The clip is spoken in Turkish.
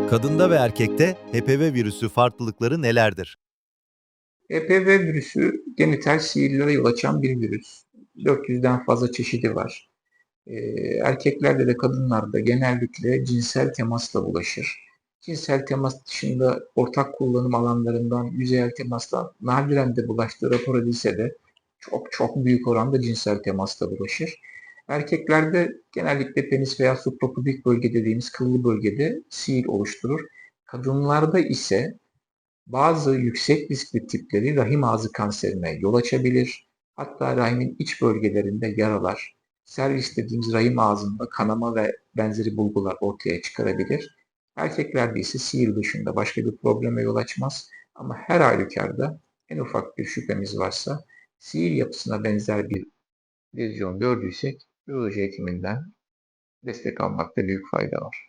Kadında ve erkekte HPV virüsü farklılıkları nelerdir? HPV virüsü genital sihirlere yol açan bir virüs. 400'den fazla çeşidi var. Erkeklerde de kadınlarda genellikle cinsel temasla bulaşır. Cinsel temas dışında ortak kullanım alanlarından yüzeyel temasla nadiren de bulaştığı rapor edilse de çok çok büyük oranda cinsel temasla bulaşır. Erkeklerde genellikle penis veya suprapubik bölge dediğimiz kıllı bölgede sihir oluşturur. Kadınlarda ise bazı yüksek riskli tipleri rahim ağzı kanserine yol açabilir. Hatta rahimin iç bölgelerinde yaralar, servis dediğimiz rahim ağzında kanama ve benzeri bulgular ortaya çıkarabilir. Erkeklerde ise sihir dışında başka bir probleme yol açmaz. Ama her halükarda en ufak bir şüphemiz varsa sihir yapısına benzer bir lezyon gördüysek biyoloji hekiminden destek almakta büyük fayda var.